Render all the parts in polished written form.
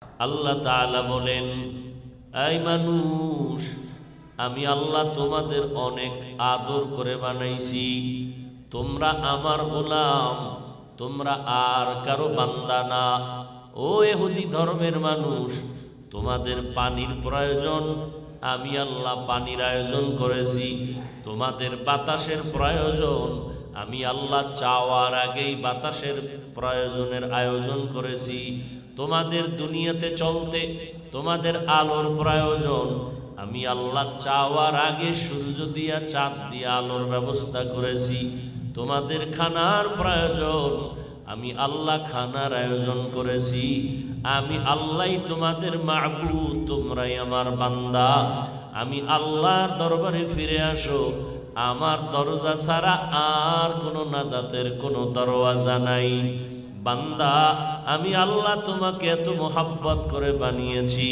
আল্লাহ তাআলা বলেন, এই মানুষ, আমি আল্লাহ তোমাদের অনেক আদর করে বানাইছি। তোমরা আমার গোলাম, তোমরা আর কারো বান্দা না। ও ইহুদি ধর্মের মানুষ, তোমাদের পানির প্রয়োজন, আমি আল্লাহ পানির আয়োজন করেছি। তোমাদের বাতাসের প্রয়োজন, আমি আল্লাহ চাওয়ার আগেই বাতাসের প্রয়োজনের আয়োজন করেছি। তোমাদের দুনিয়াতে চলতে তোমাদের আলোর প্রয়োজন, আমি আল্লাহ চাওয়ার আগে সূর্য দিয়া চাঁদ দিয়া আলোর ব্যবস্থা করেছি। তোমাদের খানার প্রয়োজন, আমি আল্লাহ খানার আয়োজন করেছি। আমি আল্লাহই তোমাদের মাবুদ, তোমরাই আমার বান্দা। আমি আল্লাহর দরবারে ফিরে আসো, আমার দরজা ছাড়া আর কোনো নাজাতের কোনো দরওয়াজা নাই। বান্দা, আমি আল্লাহ তোমাকে এত মোহাব্বত করে বানিয়েছি।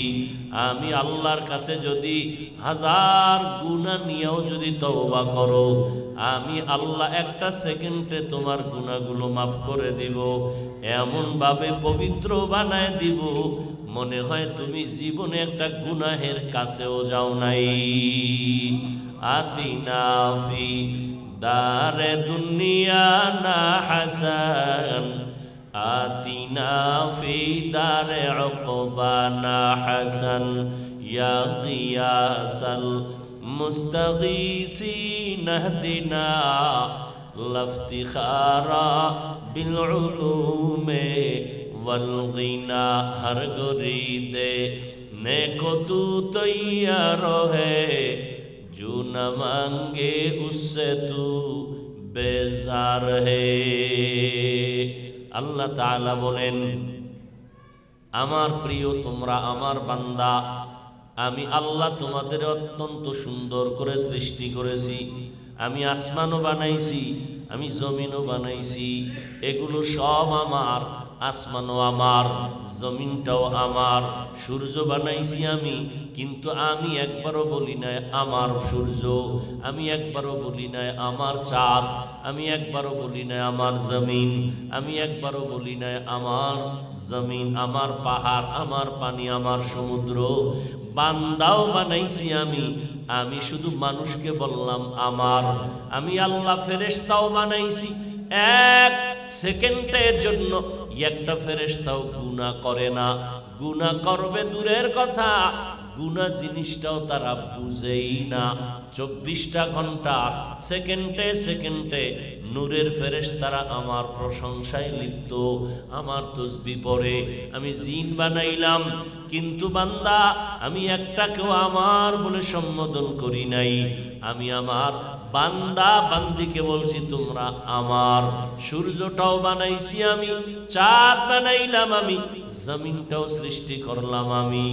আমি আল্লাহর কাছে যদি হাজার গুনাহ নিয়েও যদি তওবা করো, আমি আল্লাহ একটা সেকেন্ডে তোমার গুনাহগুলো মাফ করে দিব, এমন ভাবে পবিত্র বানায় দিব, মনে হয় তুমি জীবনে একটা গুনাহের কাছেও যাও নাই। আতিনা ফি দারে দুনিয়া না হাসান, আতিনা ফি দারে উকবানা হাসান, ইয়া গিয়াসাল মুস্তাগীসিন ইহদিনা লফতিখারা বিল উলুমে ওয়াল গিনা। হর গরিদে नेको तू तैयार है, जो न मांगे उससे तू बेजार है। আল্লাহ তাআলা বলেন, আমার প্রিয় তোমরা আমার বান্দা, আমি আল্লাহ তোমাদের অত্যন্ত সুন্দর করে সৃষ্টি করেছি। আমি আসমানও বানাইছি, আমি জমিনও বানাইছি, এগুলো সব আমার। আসমানও আমার, জমিনটাও আমার। সূর্য বানাইছি আমি, কিন্তু আমি একবারও বলি নাই আমার সূর্য, আমি একবারও বলি নাই আমার চাঁদ, আমি একবারও বলি নাই আমার জমিন, আমি একবারও বলি নাই আমার জমিন, আমার পাহাড়, আমার পানি, আমার সমুদ্র। বান্দাও বানাইছি আমি, আমি শুধু মানুষকে বললাম আমার। আমি আল্লাহ ফেরেশতাও বানাইছি, এক সেকেন্ডের জন্য একটা ফেরেশতাও গুনাহ করে না। গুনাহ করবে দূরের কথা, গুনাহ জিনিসটাও তারা বুঝেই না। 24টা ঘন্টা সেকেন্ডে সেকেন্ডে নূরের ফেরেশতারা আমার প্রশংসায় লিপ্ত, আমার তাসবিহ পড়ে। আমি জিন বানাইলাম, কিন্তু বান্দা আমি একটাকেও আমার বলে সম্বোধন করি নাই। আমি আমার বান্দা বান্দিকে বলছি তোমরা আমার। সূর্যটাও বানাইছি আমি, চাঁদ বানাইলাম আমি, জমিনটাও সৃষ্টি করলাম আমি।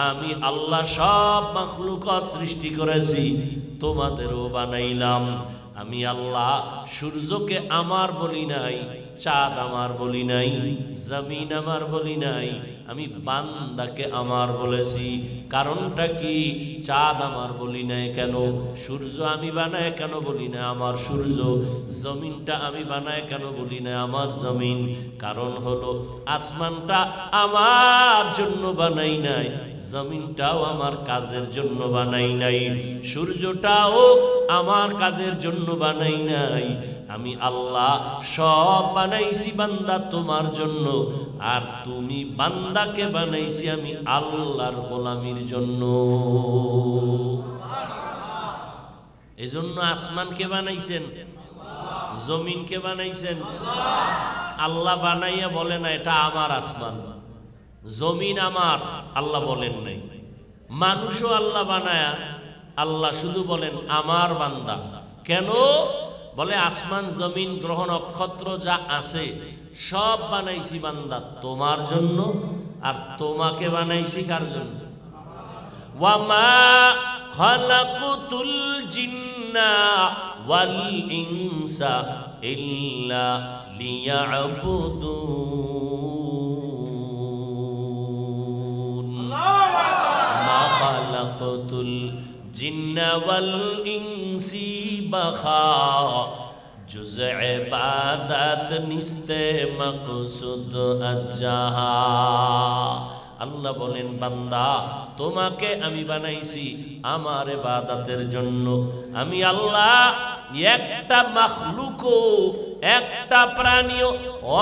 আমি আল্লাহ সব মাখলুকাত সৃষ্টি করেছি, তোমাদেরও বানাইলাম। আমি আল্লাহ সূর্যকে আমার বলি নাই, চাঁদ আমার বলি নাই, জমিন আমার বলি নাই, আমি বান্দাকে আমার বলেছি। কারণটা কি? চাঁদ আমার বলি নাই কেন, সূর্য আমি বানায় কেন বলি না আমার সূর্য, জমিনটা আমি বানায় কেন বলি না আমার জমিন? কারণ হলো আসমানটা আমার জন্য বানাই নাই, জমিনটাও আমার কাজের জন্য বানাই নাই, সূর্যটাও আমার কাজের জন্য বানাই নাই। আমি আল্লাহ সব বানাইছি বান্দা তোমার জন্য, আর তুমি বান্দাকে বানাইছি আমি আল্লাহর গোলামির জন্য। এজন্য আসমানকে বানাইছেন, জমিনকে বানাইছেন আল্লাহ। বানাইয়া বলে না এটা আমার আসমান, জমিন আমার, আল্লাহ বলেন নাই। মানুষও আল্লাহ বানায়া আল্লাহ শুধু বলেন আমার বান্দা। কেন? বলে আসমান জমিন গ্রহ নক্ষত্র যা আছে সব বানাইছি বান্দা তোমার জন্য, আর তোমাকে বানাইছি কার জন্য? ওয়ামা খালাকুতুল জিন্না ওয়াল ইনসা ইল্লা লিয়াবুদুন। মা খালাকুতুল জিন্না ওয়াল ইনসি বাখা, जुज़ इबादत निस्ते मक़सूद अज्जहा। আল্লাহ বলেন বান্দা তোমাকে আমি বানাইছি আমার ইবাদতের জন্য। আমি আল্লাহ একটা মাখলুকও একটা প্রাণীও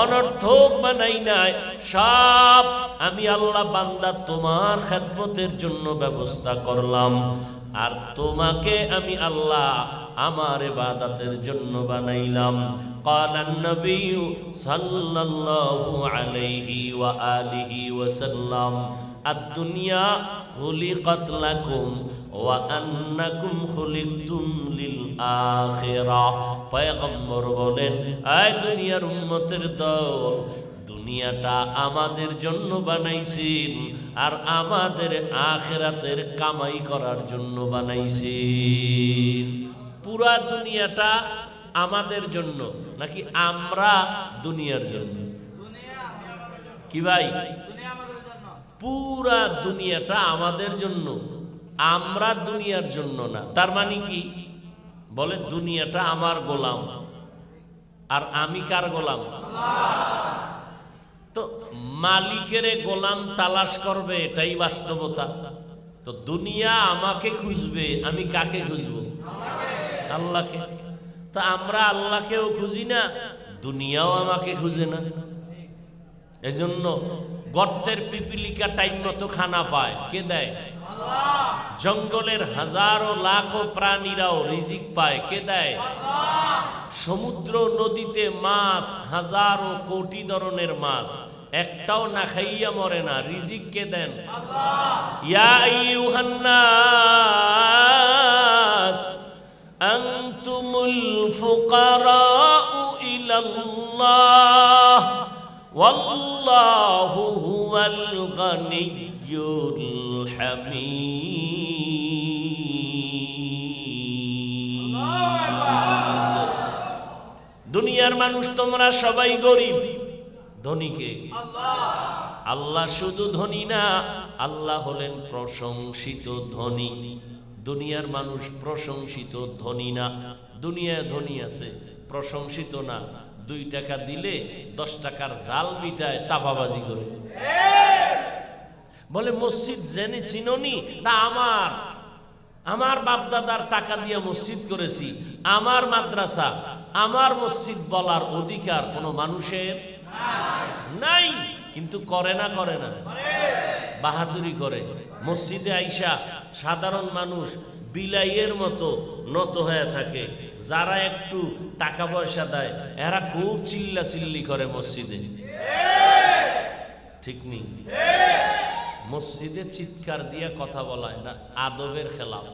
অনর্থক বানাই নাই, সব আমি আল্লাহ বান্দা তোমার খেদমতের জন্য ব্যবস্থা করলাম। আর তোমাকে আমি আল্লাহ আমার ইবাদতের জন্য বানাইলাম। ক্বালান নবী সাল্লাল্লাহু আলাইহি ওয়া আলিহি ওয়াসাল্লাম আদ-দুনিয়া খুলিকাত লাকুম ওয়া আন্নাকুম খুলিকতুম লিল আখিরাহ। পয়গম্বর বলেন, আয় দুনিয়ার উম্মতের দল, দুনিয়াটা আমাদের জন্য বানাইছেন আর আমাদের আখিরাতের কামাই করার জন্য বানাইছেন। পুরা দুনিয়াটা আমাদের জন্য নাকি আমরা দুনিয়ার জন্য? কি ভাই? পুরা দুনিয়াটা আমাদের জন্য, আমরা দুনিয়ার জন্য না। তার মানে কি? বলে দুনিয়াটা আমার গোলাম আর আমি কার গোলাম? তো মালিকের গোলাম তালাশ করবে, এটাই বাস্তবতা। তো দুনিয়া আমাকে খুঁজবে, আমি কাকে খুঁজবো? আল্লাহকে। তা আমরা আল্লাহকেও খুঁজি না, দুনিয়াও আমাকে খুঁজে না। এজন্য গর্তের পিপিলিকা টাইম মতো খানা পায়, কে দেয়? জঙ্গলের হাজারো লাখো প্রাণীরাও রিজিক পায়, কে দেয়? সমুদ্র নদীতে মাছ হাজারো কোটি ধরনের মাছ, একটাও না খাইয়া মরে না, রিজিক কে দেন? ইয়া আইয়ুহান নাস আনতুমুল ফুকারাউ ইলাল্লাহ ওয়াল্লাহু হুয়াল গানিয়্যুল হামিদ। দুনিয়ার মানুষ তোমরা সবাই গরিব, ধনীকে আল্লাহ শুধু ধনী না, আল্লাহ হলেন প্রশংসিত ধনী। দুনিয়ার মানুষ প্রশংসিত ধনী না। দুনিয়ায় ধনী আছে, প্রশংসিত না। 2 টাকা দিলে 10 টাকার জাল মিটায়, চাপাবাজি করে। বলে মসজিদ জেনে চিননি না, আমার বাপদাদার টাকা দিয়ে মসজিদ করেছি, আমার মাদ্রাসা, আমার মসজিদ বলার অধিকার কোনো মানুষের নাই। কিন্তু করে না, করে না, বাহাদুরি করে। মসজিদে আইসা সাধারণ মানুষ বিলাইয়ের মতো নত হয়ে থাকে। যারা একটু টাকা পয়সা দেয় এরা খুব চিল্লা চিল্লি করে মসজিদে, ঠিক নেই? মসজিদে চিৎকার দিয়ে কথা বলা এটা আদবের খেলাফ,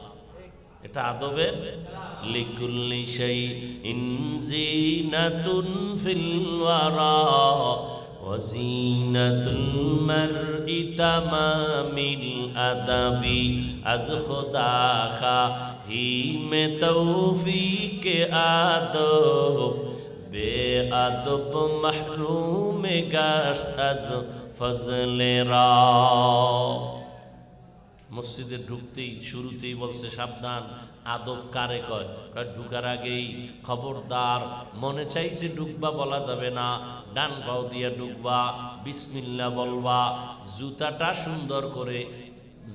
এটা আদবের। লিকুল্লি শাইইন জিনাতুন ফিল ওয়ারা ওয়া জিনাতুল মারই তামামিল আদাবি আজ খুদা খাহিমে তৌফিকে আদব বে আদব মাহরুমে গাশত আজ ফজলেরা। মসজিদে ঢুকতেই শুরুতেই বলছে সাবধান, আদব কারে কয়? ঢুকার আগেই খবরদার, মনে চাইছে ঢুকবা বলা যাবে না, ডান পাও দিয়া ঢুকবা, বিসমিল্লাহ বলবা, জুতাটা সুন্দর করে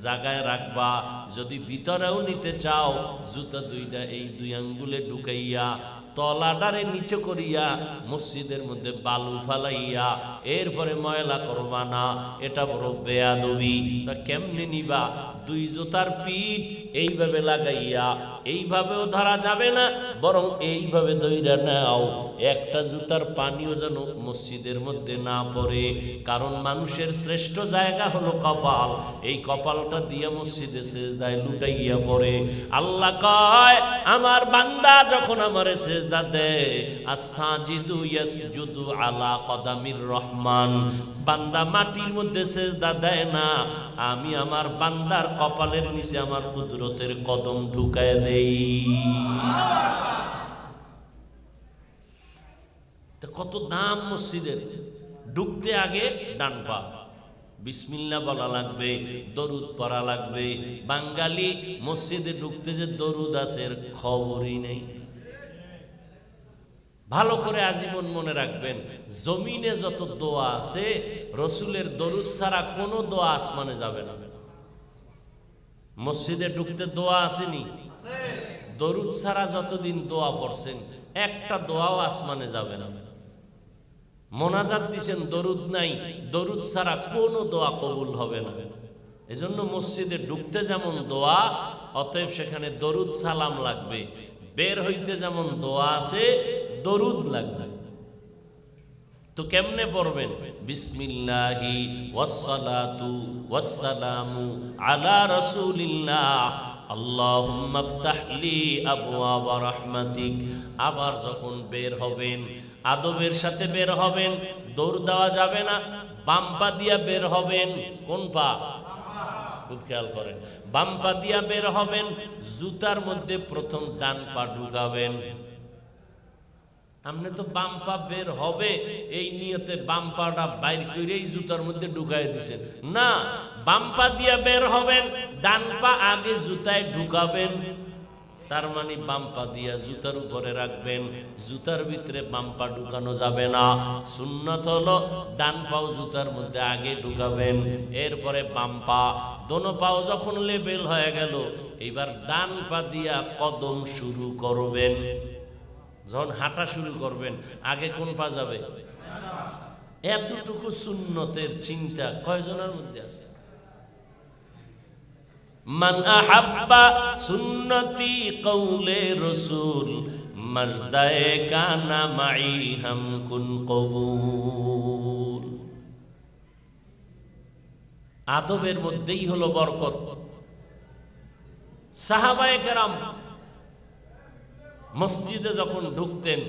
জায়গায় রাখবা। যদি ভিতরেও নিতে চাও জুতা 2টা এই 2 আঙ্গুলে ঢুকাইয়া তলাডারে নিচে করিয়া মসজিদের মধ্যে বালু ফালাইয়া এরপরে ময়লা করবা না, এটা বড় বেয়াদবি। তা কেমনে নিবা? 2 জুতার পিঠ এইভাবে লাগাইয়া এইভাবেও ধরা যাবে না, বরং এইভাবে ধইরা নাও, একটা জুতার পানিও যেন মসজিদের মধ্যে না পড়ে। কারণ মানুষের শ্রেষ্ঠ জায়গা হলো কপাল, এই কপালটা দিয়ে মসজিদে সেজদায় লুটাইয়া পড়ে। আল্লাহ কয় আমার বান্দা যখন আমারে সেজদা দেয়, আস-সাজিদু ইয়াসজুদু আলা কদামির রহমান, বান্দা মাটির মধ্যে সেজদা দেয় না, আমি আমার বান্দার কপালের নিচে আমার কুদরতের কদম ঢুকায় দেই। কত দাম মসজিদের! ঢুকতে আগে ডান পা বিসমিল্লাহ বলা লাগবে, দরুদ পড়া লাগবে। বাঙালি মসজিদে ঢুকতে যে দরুদ আছে খবরই নেই। ভালো করে আজীবন মনে রাখবেন, জমিনে যত দোয়া আছে রসুলের দরুদ ছাড়া কোনো দোয়া আসমানে যাবে না। মসজিদে ঢুকতে দোয়া আসেনি? দরুদ ছাড়া যতদিন দোয়া পড়ছেন একটা দোয়াও আসমানে যাবে না। মোনাজাত দিছেন, দরুদ নাই, দরুদ ছাড়া কোনো দোয়া কবুল হবে না। এজন্য মসজিদে ঢুকতে যেমন দোয়া, অতএব সেখানে দরুদ সালাম লাগবে। বের হইতে যেমন দোয়া আছে, দরুদ লাগবে। তো কেমনে পড়বেন? বিসমিল্লাহি ওয়াসসালাতু ওয়াসসালামু আলা রাসূলিল্লাহ আল্লাহুম্মা ইফতাহ লি আবওয়াবা রাহমাতিক। আবার যখন বের হবেন আদবের সাথে বের হবেন, দৌড় দেওয়া যাবে না। বাম পা দিয়া বের হবেন। কোন পা? খুব খেয়াল করেন, বাম পা দিয়া বের হবেন। জুতার মধ্যে প্রথম ডান পা ঢুকাবেন। আপনি তো বাম পা বের হবে এই নিয়তে বাম পাটা বাইর করেই জুতার মধ্যে ঢুকাই দিছেন না। বাম পা দিয়া বের হবেন, ডান পা আগে জুতায় ঢুকাবেন। তার মানে বাম পা দিয়া জুতার উপরে রাখবেন, জুতার ভিতরে বাম পা ঢুকানো যাবে না। সুন্নত হলো ডান পাও জুতার মধ্যে আগে ঢুকাবেন, এরপরে বাম পা। দোনো পাও যখন লেবেল হয়ে গেল, এবার ডান পা দিয়া কদম শুরু করবেন। যখন হাঁটা শুরু করবেন আগে কোন পা যাবে? এতটুকু সুন্নতের চিন্তা কয়জনের মধ্যে আছে? মান আহাব্বা সুন্নতি কওলে রাসূল মর্দায়ে কানা মাই হাম কুন কবুল। আদবের মধ্যেই হলো বরকত। সাহাবায়ে কেরাম মসজিদে যখন ঢুকতেন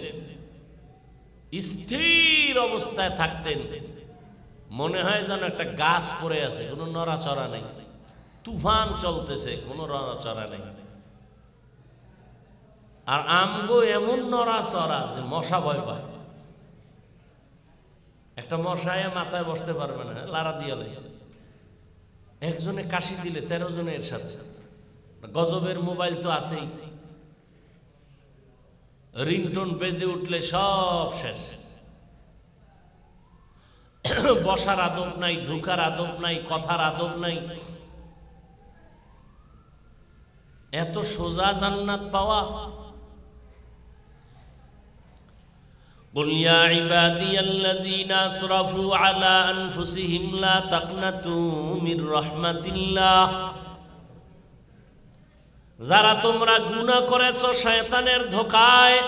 স্থির অবস্থায় থাকতেন, মনে হয় যেন একটা গাছ পড়ে আছে, কোনো নড়াচড়া নেই। তুফান চলতেছে, কোনো নড়াচড়া নেই। আর আমগো এমন নড়াচড়া যে মশা ভয় পায়। একটা মশায় মাথায় বসতে পারবে না, লারা দিয়া লাইছে। একজনে কাশি দিলে 13 জনের সাথে। গজবের মোবাইল তো আছেই, রিংটোন বেজে উঠলে সব শেষ। বসার আদব নাই, ঢুকার আদব নাই, কথার আদব নাই। এত সোজা জান্নাত পাওয়া। قل يا عبادي الذين اسرفوا على انفسهم لا تقنطوا من رحمة الله। যারা তোমরা গুনাহ করেছো শয়তানের ধোঁকায়,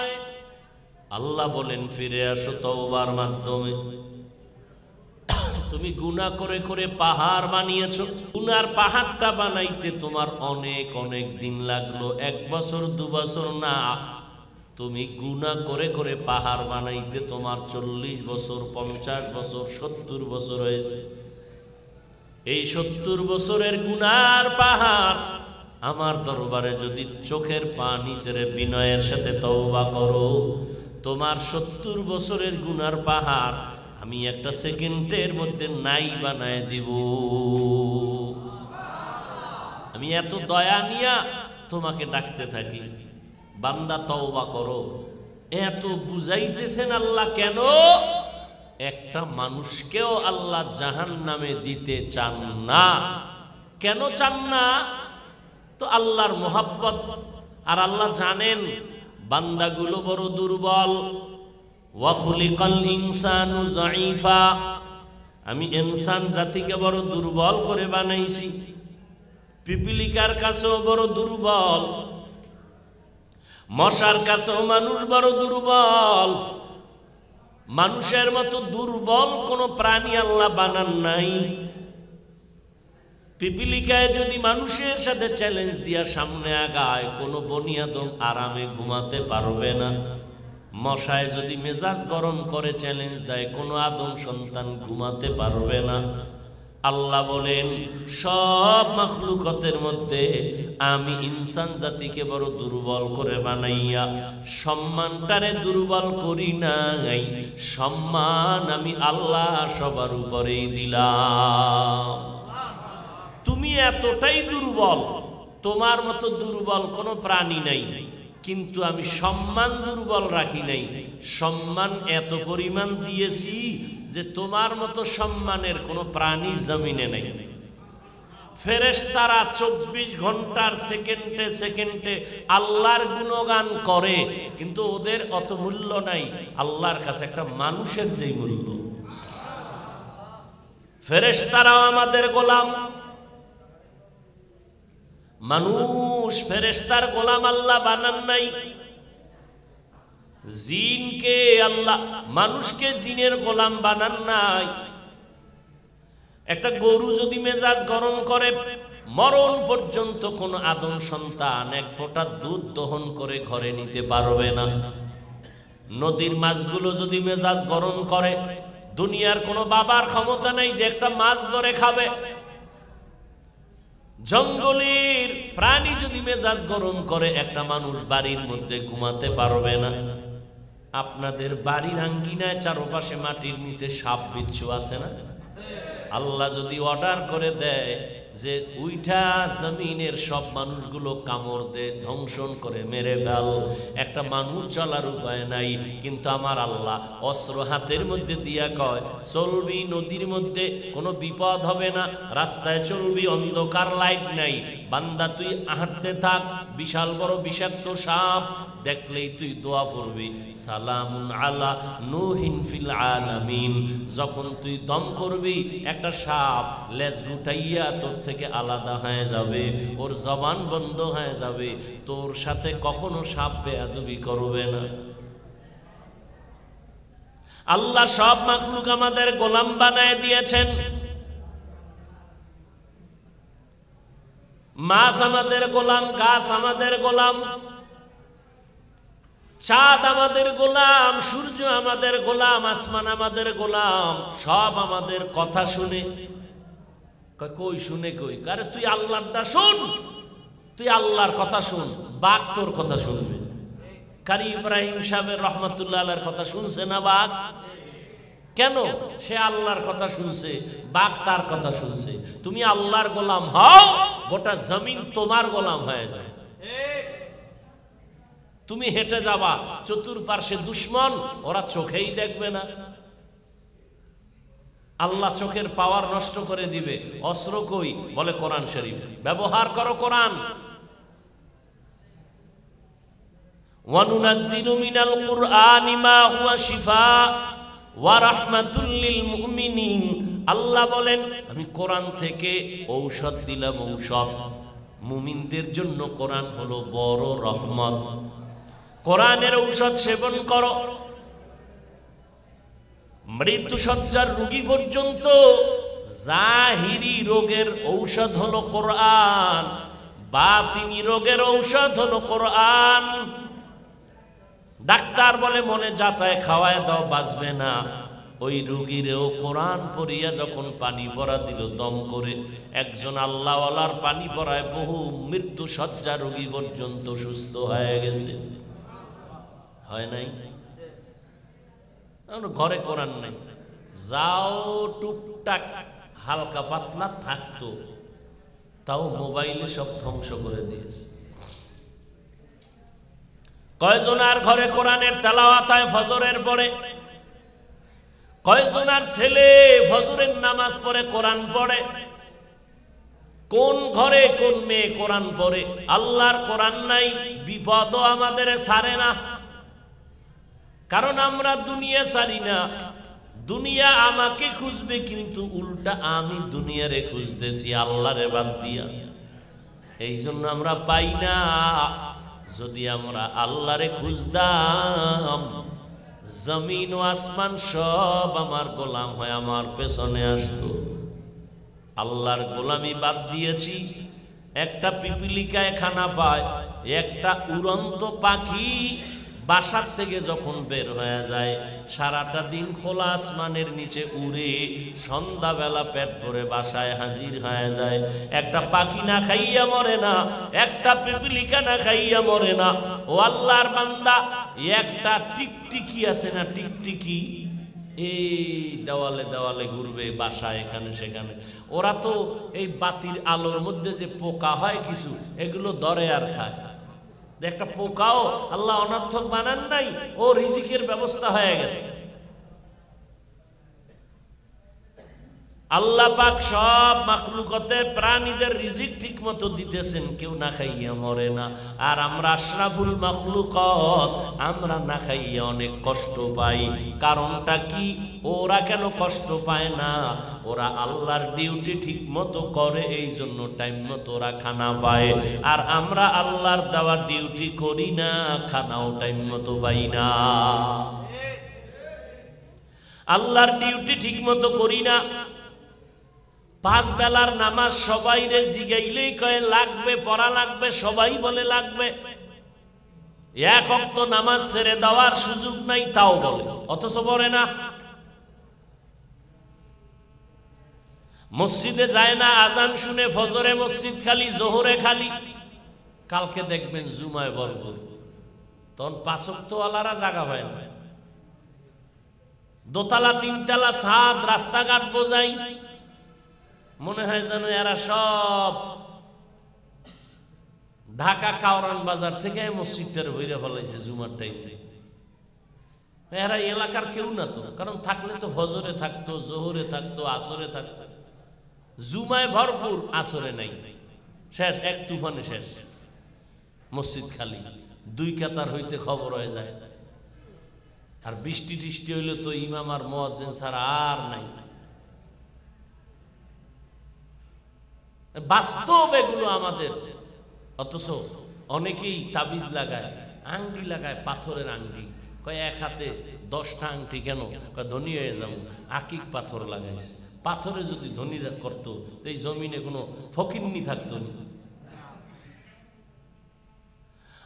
আল্লাহ বলেন ফিরে আসো তওবার মাধ্যমে। তুমি গুনাহ করে করে পাহাড় বানিয়েছো। গুনার পাহাড়টা বানাইতে তোমার অনেক অনেক দিন লাগলো, 1 বছর 2 বছর না। তুমি গুনাহ করে করে পাহাড় বানাইতে তোমার 40 বছর, 50 বছর, 70 বছর হয়েছে। এই 70 বছরের গুনার পাহাড় আমার দরবারে যদি চোখের পানি ছেড়ে বিনয়ের সাথে তওবা করো, তোমার 70 বছরের গুনার পাহাড় আমি একটা সেকেন্ডের মধ্যে নাই বানায় দিব। আমি এত দয়া নিয়া তোমাকে ডাকতে থাকি, বান্দা তওবা করো। এত বুঝাইতেছেন আল্লাহ কেন? একটা মানুষকেও আল্লাহ জাহান্নামে দিতে চান না। কেন চান না? তো আল্লাহর মোহাব্বত। আর আল্লাহ জানেন বান্দাগুলো বড় দুর্বল। ওয়া খুলিকাল ইনসানু যায়ীফা। আমি ইনসান জাতিকে বড় দুর্বল করে বানাইছি। পিপিলিকার কাছেও বড় দুর্বল, মশার কাছেও মানুষ বড় দুর্বল। মানুষের মতো দুর্বল কোনো প্রাণী আল্লাহ বানান নাই। পিপিলিকায় যদি মানুষের সাথে চ্যালেঞ্জ দিয়া সামনে আগায়, কোনো বনি আদম আরামে ঘুমাতে পারবে না। মশায় যদি মেজাজ গরম করে চ্যালেঞ্জ দেয়, কোনো আদম সন্তান ঘুমাতে পারবে না। আল্লাহ বলেন সব মাখলুকতের মধ্যে আমি ইনসান জাতিকে বড় দুর্বল করে বানাইয়া সম্মানটারে দুর্বল করি নাই। সম্মান আমি আল্লাহ সবার উপরেই দিলাম। তুমি এতটাই দুর্বল, তোমার মতো দুর্বল কোনো প্রাণী নাই। কিন্তু আমি সম্মান দুর্বল রাখি নাই, সম্মান এত পরিমাণ দিয়েছি যে তোমার মতো সম্মানের কোনো প্রাণী জমিনে নেই। ফেরেশতারা 24 ঘন্টার সেকেন্ডে সেকেন্ডে আল্লাহর গুণগান করে, কিন্তু ওদের অত মূল্য নাই আল্লাহর কাছে একটা মানুষের যেই মূল্য। ফেরেশতারাও আমাদের গোলাম, মানুষ ফেরেশতার গোলাম আল্লাহ বানান নাই। জিনকে আল্লাহ, মানুষকে জিনের গোলাম বানান নাই। একটা গরু যদি মেজাজ গরম করে, মরণ পর্যন্ত কোন আদম সন্তান এক ফোঁটা দুধ দহন করে ঘরে নিতে পারবে না। নদীর মাছগুলো যদি মেজাজ গরম করে, দুনিয়ার কোনো বাবার ক্ষমতা নেই যে একটা মাছ ধরে খাবে। জঙ্গলের প্রাণী যদি মেজাজ গরম করে, একটা মানুষ বাড়ির মধ্যে ঘুমাতে পারবে না। আপনাদের বাড়ির আঙ্গিনায় চারপাশে মাটির নিচে সাপ বিচ্ছু আছে না? আল্লাহ যদি অর্ডার করে দেয় যে উইঠা জমিনের সব মানুষগুলো কামড় দে, ধ্বংসন করে মেরে ফেল, একটা মানুষ চলার উপায় নাই। কিন্তু আমার আল্লাহ অস্ত্র হাতের মধ্যে দিয়া কয়, চলবি নদীর মধ্যে, কোনো বিপদ হবে না, রাস্তায় চলবি, অন্ধকার, লাইট নাই, বান্দা তুই হাঁটতে থাক, বিশাল বড় বিষাক্ত সাপ দেখলেই তুই দোয়া পড়বি, সালামুন আলা নূহিন ফিল আলামিন। যখন তুই দম করবি, একটা সাপ লেজ গুটাইয়া তোর থেকে আলাদা হয়ে যাবে, ওর জবান বন্ধ হয়ে যাবে, তোর সাথে কখনো সাপ বেয়াদবি করবে না। আল্লাহ সব মাখলুক আমাদের গোলাম বানায় দিয়েছেন। মাছ আমাদের গোলাম, গাছ আমাদের গোলাম, চাঁদ আমাদের গোলাম, সূর্য আমাদের গোলাম, আসমান আমাদের গোলাম, সব আমাদের কথা শুনে। কই শুনে কই? আরে তুই আল্লাহটা শুন, তুই আল্লাহর কথা শুন, বাঘ তোর কথা শুনবে। কারি ইব্রাহিম সাহেবের রহমতুল্লাহ আলাইহির কথা শুনছে না বাঘ? কেন? সে আল্লাহর কথা শুনছে, বাঘ তার কথা শুনছে। তুমি আল্লাহর গোলাম হও, গোটা জমিন তোমার গোলাম হয়ে যায়। তুমি হেঁটে যাবা, চতুর্পার্শ্বে দুশ্মন, ওরা চোখেই দেখবে না। আল্লাহ চোখের পাওয়ার নষ্ট করে দিবে। অস্ত্র কই? বলে কোরআন শরীফ। ব্যবহার করো কোরআন। ওয়ানুনাজ্জিলু মিনাল কুরআনি মা হুয়া শিফা ওয়া রাহমাতুল লিল মুমিনিন। আল্লাহ বলেন, আমি কোরআন থেকে ঔষধ দিলাম, ঔষধ। মুমিনদের জন্য কোরআন হলো বড় রহমত। কোরআনের ঔষধ সেবন করো। মৃত্যু সজ্জার রোগী পর্যন্ত জাহিরি রোগের ঔষধ হলো কোরআন, বাতিনি রোগের ঔষধ হলো কোরআন। ডাক্তার বলে মনে যাচাই খাওয়ায় দাও, বাঁচবে না। ওই রোগীরেও কোরআন পড়িয়া যখন পানি পড়া দিল দম করে, একজন আল্লাহওয়ালার পানি পড়ায় বহু মৃত্যু সজ্জা রোগী পর্যন্ত সুস্থ হয়ে গেছে। হয় নাই? ঘরে কোরআন নাই, যাও টুকটাক হালকা পাতলা থাকতো, তাও মোবাইলে সব ধ্বংস করে দিয়েছে। কয়জনার ঘরে কোরআনের তেলাওয়াত হয় ফজরের পরে? কয়জনার ছেলে ফজরের নামাজ পড়ে কোরআন পড়ে? কোন ঘরে কোন মেয়ে কোরআন পড়ে? আল্লাহর কোরআন নাই, বিপদও আমাদের ছাড়ে না। কারণ আমরা দুনিয়া ছাড়ি না। দুনিয়া আমাকে খুঁজবে, কিন্তু উল্টা আমি দুনিয়ারে খুঁজতেছি আল্লাহরে বাদ দিয়া। এই জন্য আমরা পাই না। যদি আমরা আল্লাহরে খুঁজতাম, জমিন ও আসমান সব আমার গোলাম হয় আমার পেছনে আসতো। আল্লাহর গোলামি বাদ দিয়েছি। একটা পিপিলিকায় খানা পায়, একটা উড়ন্ত পাখি বাসার থেকে যখন বের হয়ে যায়, সারাটা দিন খোলা আসমানের নিচে উড়ে সন্ধ্যাবেলা পেট ভরে বাসায় হাজির হয়ে যায়। একটা পাখি না খাইয়া মরে না, একটা পিপিলিকা না খাইয়া মরে না। ও আল্লাহর বান্দা, একটা টিকটিকি আছে না, টিকটিকি এই দেওয়ালে দেওয়ালে ঘুরবে, বাসা এখানে সেখানে। ওরা তো এই বাতির আলোর মধ্যে যে পোকা হয় কিছু, এগুলো ধরে আর খায়। একটা পোকাও আল্লাহ অনর্থক বানান নাই, ও রিজিকের ব্যবস্থা হয়ে গেছে। আল্লাহ পাক সব মাখলুকতের প্রাণীদের রিজিক ঠিক মতো দিতেছেন, কেউ না খাইয়া মরে না। আর আমরা আশরাফুল মাখলুকত, আমরা না খাইয়া অনেক কষ্ট পাই। কারণটা কি? ওরা কেন কষ্ট পায় না? ওরা আল্লাহর ডিউটি ঠিক মতো করে, এই জন্য টাইম মতো ওরা খানা পায়। আর আমরা আল্লাহর দেওয়া ডিউটি করি না, খানাও টাইম মতো পাই না। আল্লাহর ডিউটি ঠিক মতো করি না। 5 বেলার নামাজ সবাই রে জিগাইলেই কয়ে লাগবে, পড়া লাগবে, সবাই বলে লাগবে। এক ওয়াক্ত নামাজ ছেড়ে দেওয়ার সুযোগ নাই, তাও বলে, অথচ পড়ে না। মসজিদে যায় না, আজান শুনে ফজরে মসজিদ খালি, জোহরে খালি। কালকে দেখবেন জুমায় ভরপুর, তখন 5 ওয়াক্তওয়ালারা জাগা হয় না। দোতলা 3 তলা ছাদ, রাস্তাঘাট বোঝাই, মনে হয় যেন এরা সব ঢাকা কাওরান বাজার থেকে মসজিদের বইরে ফেলাইছে জুমার টাইমে। এরা এলাকার কেউ না তো, কারণ থাকলে তো ফজরে থাকতো, জোহরে থাকতো, আসরে থাকতো। জুমায় ভরপুর, আসরে নাই, শেষ, এক তুফানে শেষ, মসজিদ খালি। 2 কাতার হইতে খবর হয়ে যায়। আর বৃষ্টি টিষ্টি হইলে তো ইমাম আর মুয়াজ্জিন ছাড়া আর নাই। বাস্তব এগুলো আমাদের। অথচ অনেকেই তাবিজ লাগায়, আংটি লাগায়, পাথরের আংটি, কয় এক হাতে 10টা আংটি কেন? কয় ধনী হয়ে যাবো, আকিক পাথর লাগাইছে। পাথরে যদি ধনী করতো তো এই জমিনে কোনো ফকিন্নি থাকতো না।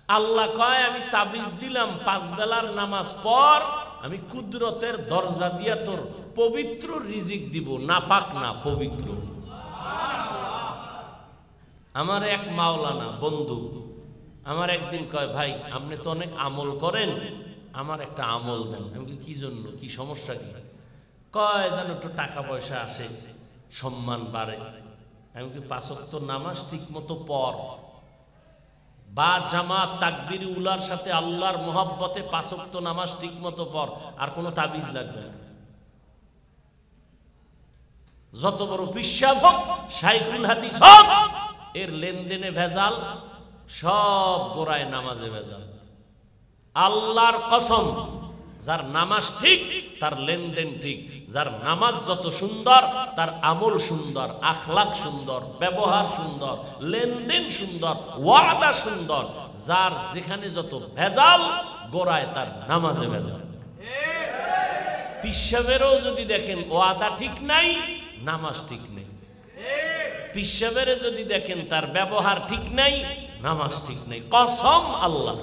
আল্লাহ কয় আমি তাবিজ দিলাম, 5 বেলার নামাজ পর, আমি কুদরতের দরজা দিয়া তোর পবিত্র রিজিক দিব, নাপাক না, পবিত্র। আমার এক মাওলানা বন্ধু আমার একদিন কয়, ভাই আপনি তো অনেক আমল করেন, আমার একটা আমল দেন। আমি কি জন্য, কি সমস্যা কি? কয় যেন একটু টাকা পয়সা আসে, সম্মান বাড়ে। আমি কি 5 ওয়াক্ত নামাজ ঠিক মতো পড়, বা জামাত তাকবীর উলার সাথে আল্লাহর মোহাব্বতে 5 ওয়াক্ত নামাজ ঠিক মতো পড়, আর কোনো তাবিজ লাগবে না। যত বড় বিশ্বাস হোক, শাইখুল হাদিস হোক, এর লেনদেনে ভেজাল, সব গোড়ায় নামাজে ভেজাল। আল্লাহর কসম, যার নামাজ ঠিক তার লেনদেন ঠিক। যার নামাজ যত সুন্দর, তার আমল সুন্দর, আখলাক সুন্দর, ব্যবহার সুন্দর, লেনদেন সুন্দর, ওয়াদা সুন্দর। যার যেখানে যত ভেজাল, গোড়ায় তার নামাজে ভেজাল। পিসাবেরও যদি দেখেন ওয়াদা ঠিক নাই, নামাজ ঠিক নেই। পিসাবেরে যদি দেখেন তার ব্যবহার ঠিক নাই, নামাজ ঠিক নেই। কসম আল্লাহ।